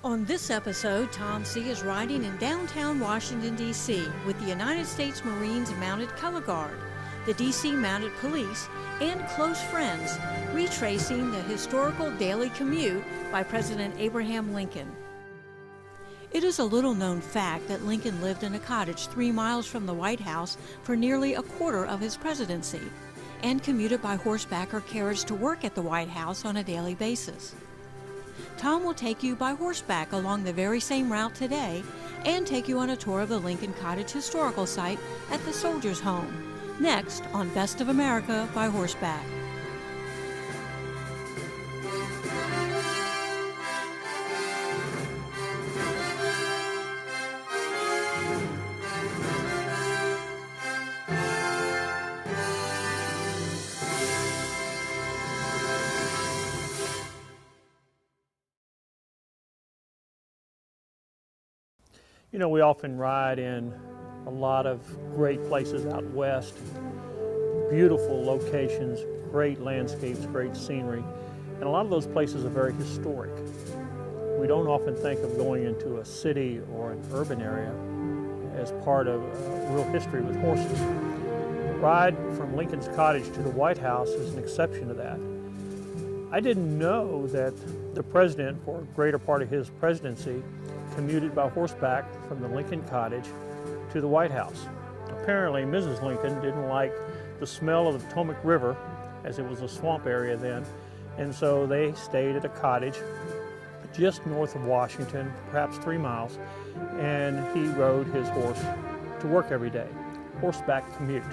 On this episode, Tom Seay is riding in downtown Washington, D.C. with the United States Marines Mounted Color Guard, the D.C. Mounted Police, and close friends, retracing the historical daily commute by President Abraham Lincoln. It is a little-known fact that Lincoln lived in a cottage 3 miles from the White House for nearly a quarter of his presidency, and commuted by horseback or carriage to work at the White House on a daily basis. Tom will take you by horseback along the very same route today and take you on a tour of the Lincoln Cottage historical site at the Soldiers' Home, next on Best of America by Horseback. You know, we often ride in a lot of great places out west, beautiful locations, great landscapes, great scenery, and a lot of those places are very historic. We don't often think of going into a city or an urban area as part of real history with horses. The ride from Lincoln's Cottage to the White House is an exception to that. I didn't know that the president, for a greater part of his presidency, commuted by horseback from the Lincoln Cottage to the White House. Apparently, Mrs. Lincoln didn't like the smell of the Potomac River, as it was a swamp area then, and so they stayed at a cottage just north of Washington, perhaps 3 miles, and he rode his horse to work every day, horseback commute.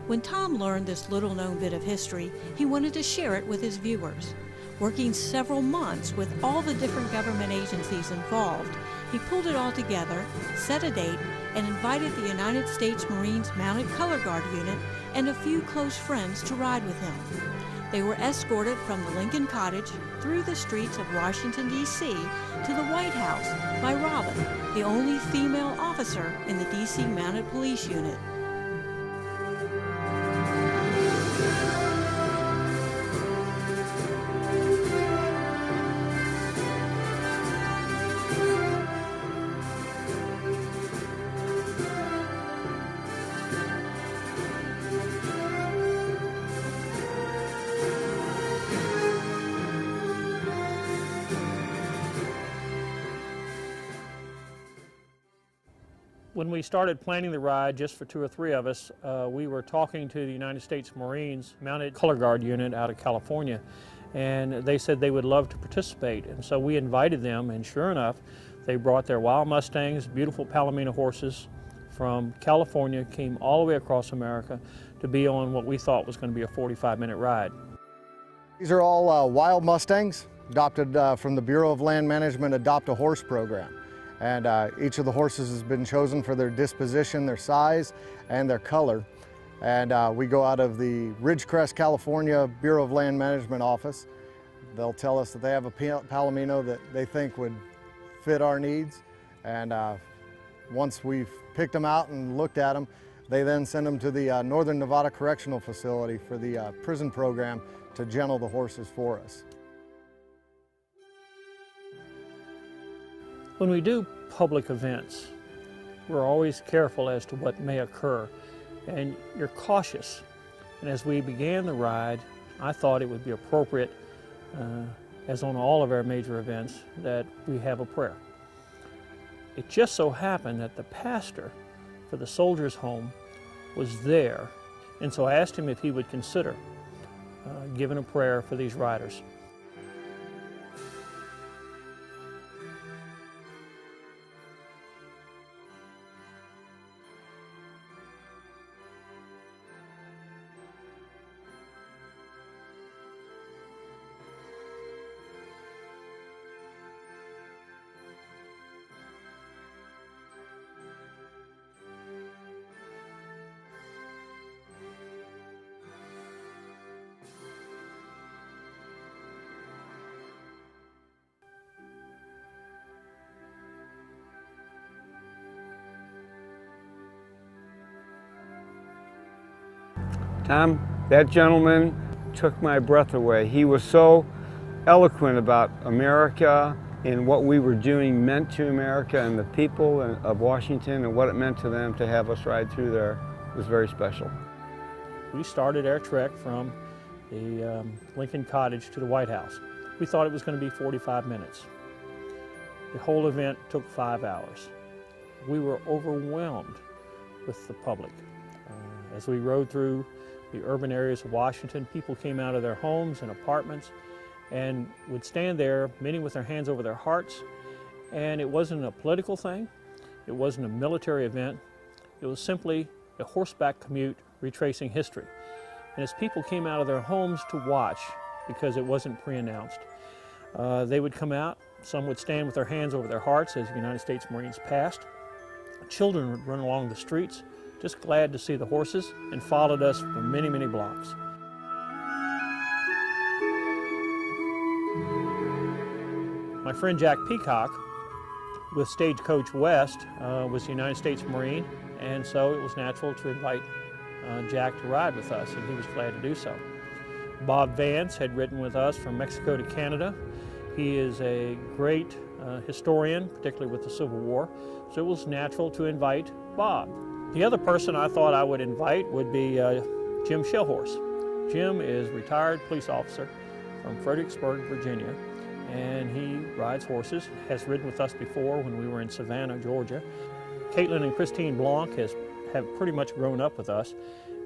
When Tom learned this little-known bit of history, he wanted to share it with his viewers. Working several months with all the different government agencies involved, he pulled it all together, set a date, and invited the United States Marines Mounted Color Guard unit and a few close friends to ride with him. They were escorted from the Lincoln Cottage through the streets of Washington, D.C. to the White House by Robin, the only female officer in the D.C. Mounted Police unit. When we started planning the ride, just for 2 or 3 of us, we were talking to the United States Marines Mounted Color Guard unit out of California, and they said they would love to participate. And so we invited them, and sure enough, they brought their wild Mustangs, beautiful Palomino horses from California, came all the way across America to be on what we thought was going to be a 45-minute ride. These are all wild Mustangs, adopted from the Bureau of Land Management Adopt a Horse program. And each of the horses has been chosen for their disposition, their size, and their color. And we go out of the Ridgecrest, California Bureau of Land Management office. They'll tell us that they have a Palomino that they think would fit our needs. And once we've picked them out and looked at them, they then send them to the Northern Nevada Correctional Facility for the prison program to gentle the horses for us. When we do public events, we're always careful as to what may occur, and you're cautious. And as we began the ride, I thought it would be appropriate, as on all of our major events, that we have a prayer. It just so happened that the pastor for the Soldiers' Home was there, and so I asked him if he would consider giving a prayer for these riders. Tom, that gentleman took my breath away. He was so eloquent about America, in what we were doing meant to America and the people of Washington and what it meant to them to have us ride through there was very special. We started our trek from the Lincoln Cottage to the White House. We thought it was going to be 45 minutes. The whole event took 5 hours. We were overwhelmed with the public. As we rode through the urban areas of Washington, people came out of their homes and apartments and would stand there, many with their hands over their hearts. And it wasn't a political thing. It wasn't a military event. It was simply a horseback commute retracing history. And as people came out of their homes to watch, because it wasn't pre-announced, they would come out. Some would stand with their hands over their hearts as the United States Marines passed. Children would run along the streets, just glad to see the horses, and followed us for many, many blocks. My friend Jack Peacock with Stagecoach West was a United States Marine, and so it was natural to invite Jack to ride with us, and he was glad to do so. Bob Vance had ridden with us from Mexico to Canada. He is a great historian, particularly with the Civil War, so it was natural to invite Bob. The other person I thought I would invite would be Jim Shellhorse. Jim is a retired police officer from Fredericksburg, Virginia, and he rides horses, has ridden with us before when we were in Savannah, Georgia. Caitlin and Christine Blanc have pretty much grown up with us,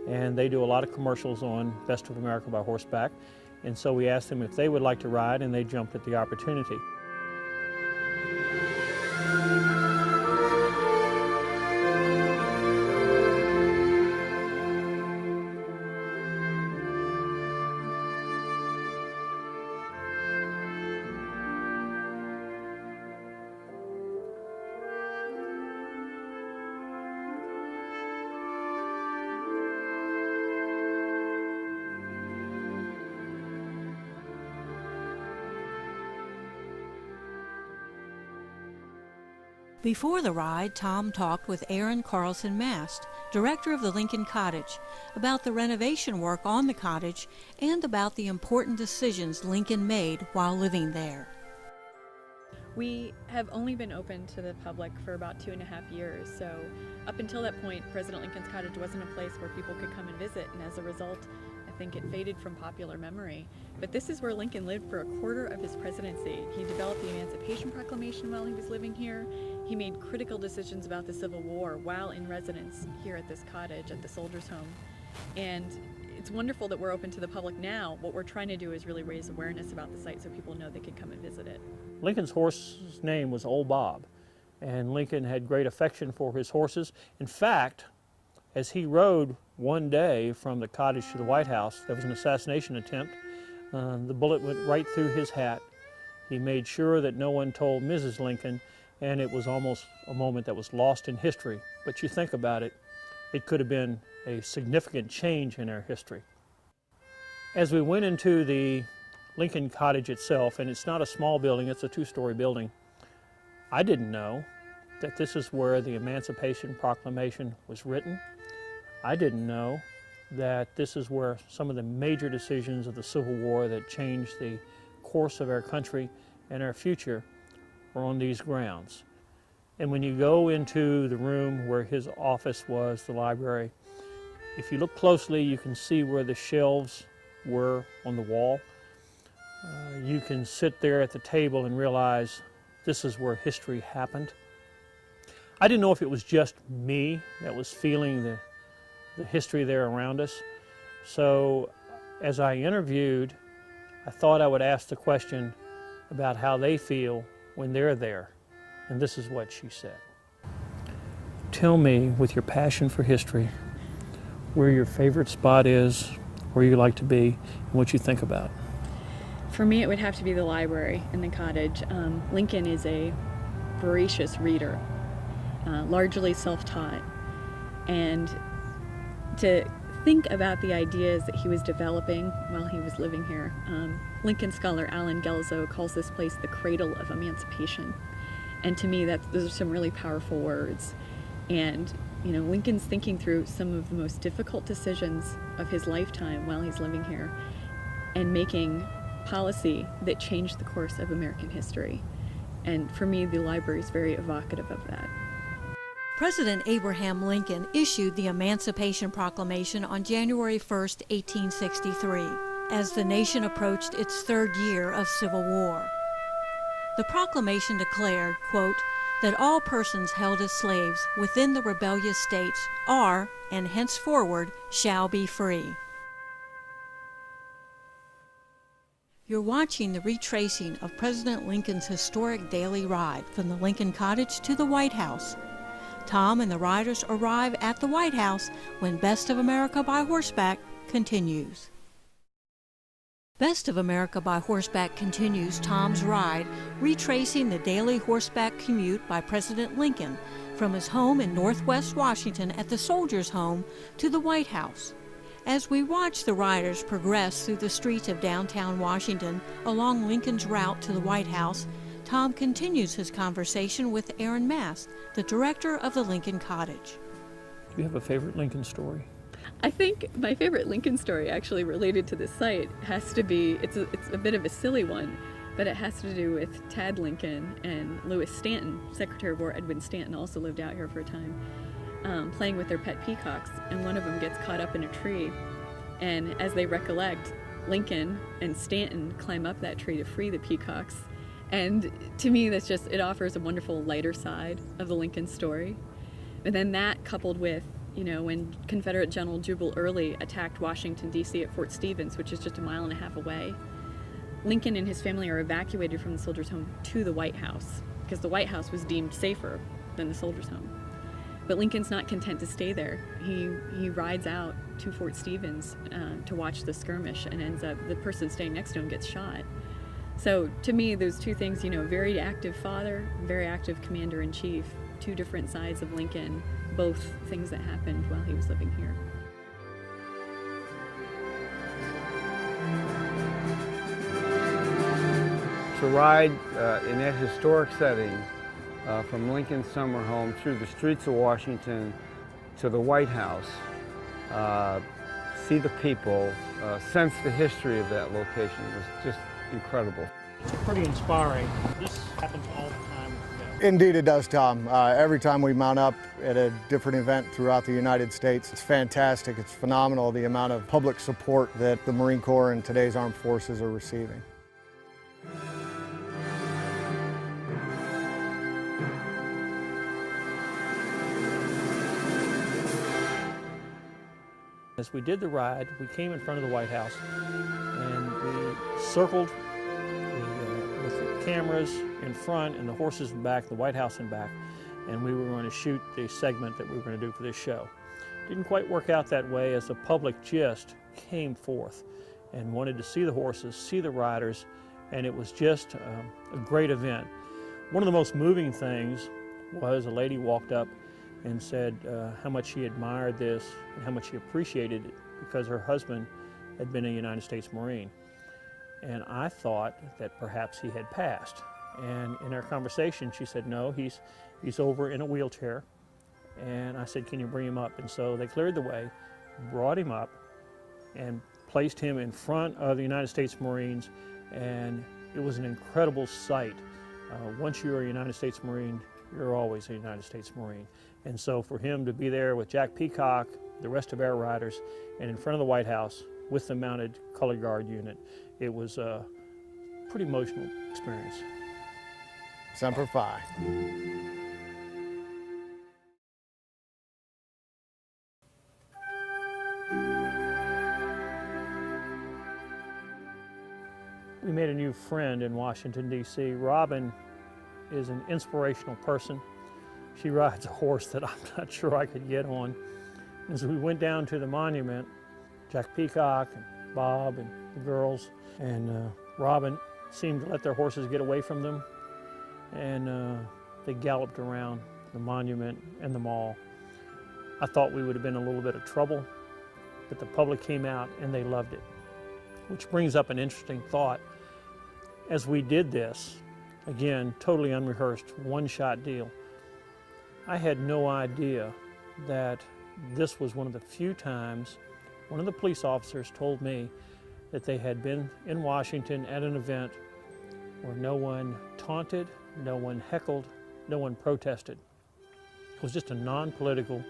and they do a lot of commercials on Best of America by Horseback, and so we asked them if they would like to ride, and they jumped at the opportunity. Before the ride, Tom talked with Aaron Carlson Mast, director of the Lincoln Cottage, about the renovation work on the cottage and about the important decisions Lincoln made while living there. We have only been open to the public for about 2.5 years, so up until that point, President Lincoln's Cottage wasn't a place where people could come and visit, and as a result, I think it faded from popular memory. But this is where Lincoln lived for a quarter of his presidency. He developed the Emancipation Proclamation while he was living here. He made critical decisions about the Civil War while in residence here at this cottage, at the Soldiers' Home. And it's wonderful that we're open to the public now. What we're trying to do is really raise awareness about the site so people know they can come and visit it. Lincoln's horse's name was Old Bob, and Lincoln had great affection for his horses. In fact, as he rode one day from the cottage to the White House, there was an assassination attempt. The bullet went right through his hat. He made sure that no one told Mrs. Lincoln, and it was almost a moment that was lost in history. But you think about it, it could have been a significant change in our history. As we went into the Lincoln Cottage itself, and it's not a small building, it's a 2-story building, I didn't know that this is where the Emancipation Proclamation was written. I didn't know that this is where some of the major decisions of the Civil War that changed the course of our country and our future were on these grounds. And when you go into the room where his office was, the library, if you look closely, you can see where the shelves were on the wall. You can sit there at the table and realize this is where history happened. I didn't know if it was just me that was feeling the history there around us. So as I interviewed, I thought I would ask the question about how they feel when they're there. And this is what she said. Tell me, with your passion for history, where your favorite spot is, where you like to be, and what you think about. For me, it would have to be the library in the cottage. Lincoln is a voracious reader, largely self-taught. And to think about the ideas that he was developing while he was living here, Lincoln scholar Alan Gelzo calls this place the cradle of emancipation. And to me, those are some really powerful words. And Lincoln's thinking through some of the most difficult decisions of his lifetime while he's living here and making policy that changed the course of American history. And for me, the library is very evocative of that. President Abraham Lincoln issued the Emancipation Proclamation on January 1, 1863, as the nation approached its third year of civil war. The proclamation declared, quote, that all persons held as slaves within the rebellious states are, and henceforward, shall be free. You're watching the retracing of President Lincoln's historic daily ride from the Lincoln Cottage to the White House. Tom and the riders arrive at the White House when Best of America by Horseback continues. Best of America by Horseback continues Tom's ride, retracing the daily horseback commute by President Lincoln from his home in Northwest Washington at the Soldiers' Home to the White House. As we watch the riders progress through the streets of downtown Washington along Lincoln's route to the White House, Tom continues his conversation with Aaron Mast, the director of the Lincoln Cottage. Do you have a favorite Lincoln story? I think my favorite Lincoln story actually related to this site has to be, it's a bit of a silly one, but it has to do with Tad Lincoln and Louis Stanton. Secretary of War Edwin Stanton also lived out here for a time, playing with their pet peacocks, and one of them gets caught up in a tree. And as they recollect, Lincoln and Stanton climb up that tree to free the peacocks. And to me, that's just, it offers a wonderful lighter side of the Lincoln story. And then that coupled with, you know, when Confederate General Jubal Early attacked Washington, D.C. at Fort Stevens, which is just a mile and a half away, Lincoln and his family are evacuated from the Soldiers' Home to the White House because the White House was deemed safer than the Soldiers' Home. But Lincoln's not content to stay there. He rides out to Fort Stevens to watch the skirmish and ends up, the person staying next to him gets shot. So to me, those two things, you know, very active father, very active commander-in-chief, two different sides of Lincoln, both things that happened while he was living here. To ride in that historic setting from Lincoln's summer home through the streets of Washington to the White House, see the people, sense the history of that location was just incredible. It's pretty inspiring. This happens all the time. Indeed it does, Tom. Every time we mount up at a different event throughout the United States, it's fantastic. It's phenomenal the amount of public support that the Marine Corps and today's armed forces are receiving. As we did the ride, we came in front of the White House and we circled with the cameras in front and the horses in back, the White House in back, and we were going to shoot the segment that we were going to do for this show. Didn't quite work out that way as the public just came forth and wanted to see the horses, see the riders, and it was just a great event. One of the most moving things was a lady walked up and said how much she admired this and how much she appreciated it because her husband had been a United States Marine. And I thought that perhaps he had passed. And in our conversation, she said, no, he's over in a wheelchair. And I said, can you bring him up? And so they cleared the way, brought him up, and placed him in front of the United States Marines. And it was an incredible sight. Once you're a United States Marine, you're always a United States Marine. And so for him to be there with Jack Peacock, the rest of our riders, and in front of the White House with the mounted color guard unit, it was a pretty emotional experience. Semper Fi. We made a new friend in Washington, D.C. Robin is an inspirational person. She rides a horse that I'm not sure I could get on. As we went down to the monument, Jack Peacock and Bob and the girls and Robin seemed to let their horses get away from them, and they galloped around the monument and the mall. I thought we would have been in a little bit of trouble, but the public came out and they loved it, which brings up an interesting thought. As we did this, again, totally unrehearsed, one-shot deal, I had no idea that this was one of the few times one of the police officers told me that they had been in Washington at an event where no one taunted no one heckled, no one protested. It was just a non-political,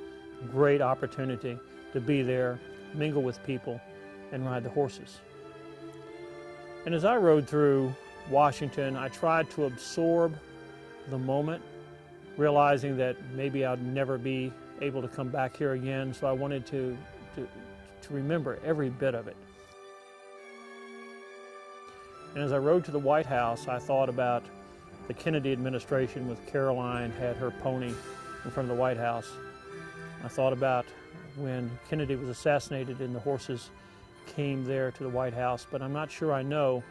great opportunity to be there, mingle with people, and ride the horses. And as I rode through Washington, I tried to absorb the moment, realizing that maybe I'd never be able to come back here again, so I wanted to remember every bit of it. And as I rode to the White House, I thought about the Kennedy administration with Caroline had her pony in front of the White House. I thought about when Kennedy was assassinated and the horses came there to the White House, but I'm not sure I know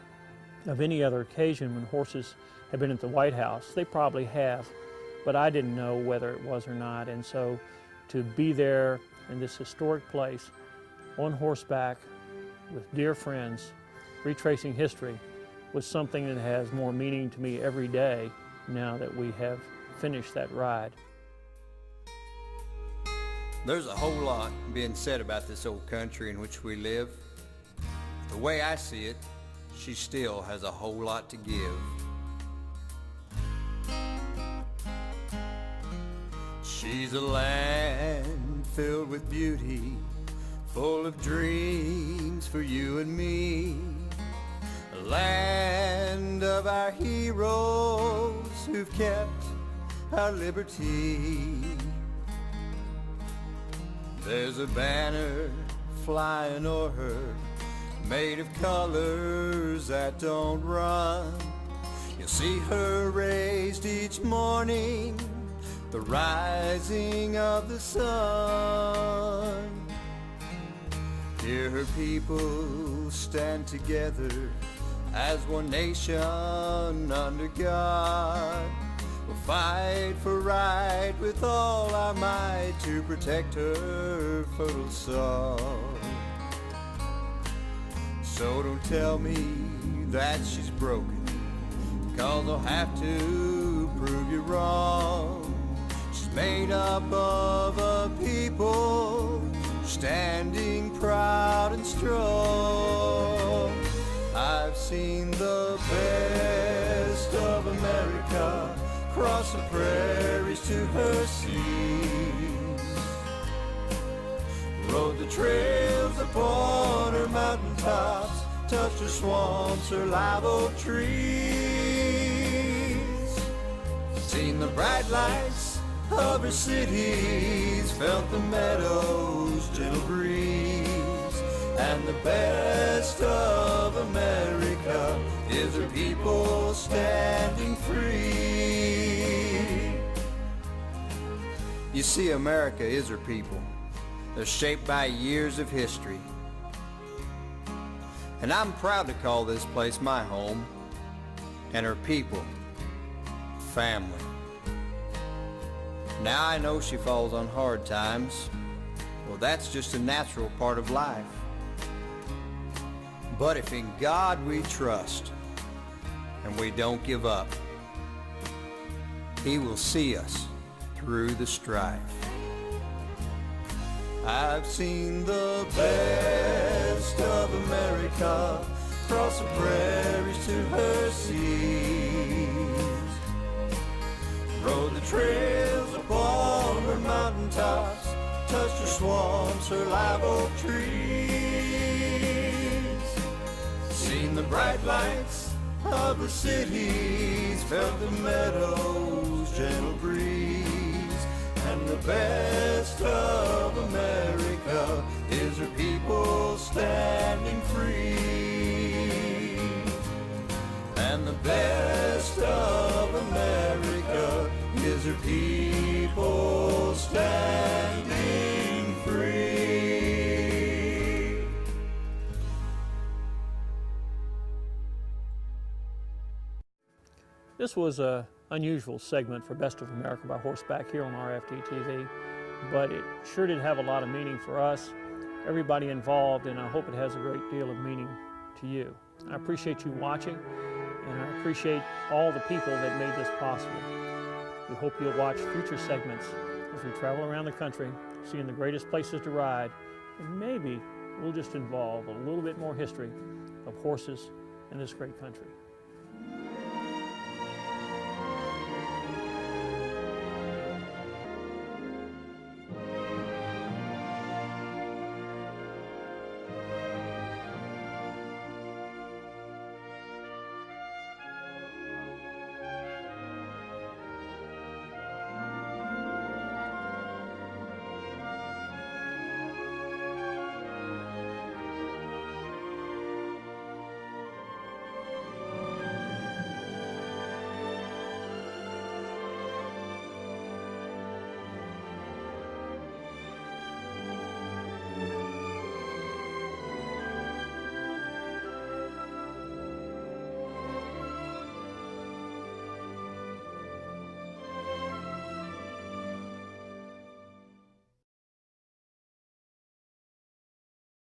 of any other occasion when horses have been at the White House. They probably have, but I didn't know whether it was or not. And so to be there in this historic place on horseback with dear friends, retracing history, was something that has more meaning to me every day now that we have finished that ride. There's a whole lot being said about this old country in which we live. The way I see it, she still has a whole lot to give. She's a land filled with beauty, full of dreams for you and me. A land of our heroes who've kept our liberty. There's a banner flying o'er her, made of colors that don't run. You'll see her raised each morning, the rising of the sun. Hear her people stand together as one nation under God. We'll fight for right with all our might to protect her fertile soil. So don't tell me that she's broken, 'cause I'll have to prove you wrong. She's made up of a people standing proud and strong. I've seen the best of America cross the prairies to her seas, rode the trails upon her mountaintops, touched her swamps, her live oak trees, seen the bright lights of her cities, felt the meadows' gentle breeze. And the best of America is her people standing free. You see, America is her people. They're shaped by years of history. And I'm proud to call this place my home, and her people family. Now I know she falls on hard times. Well, that's just a natural part of life. But if in God we trust and we don't give up, He will see us through the strife. I've seen the best of America cross the prairies to her seas, rode the trails upon her mountaintops, touched her swamps, her live oak trees, seen the bright lights of her cities, felt the meadows' gentle breeze. And the best of America is her people standing free. And the best of America is her people standing free. This was an unusual segment for Best of America by Horseback here on RFD-TV, but it sure did have a lot of meaning for us, everybody involved, and I hope it has a great deal of meaning to you. I appreciate you watching, and I appreciate all the people that made this possible. We hope you'll watch future segments as we travel around the country, seeing the greatest places to ride, and maybe we'll just involve a little bit more history of horses in this great country.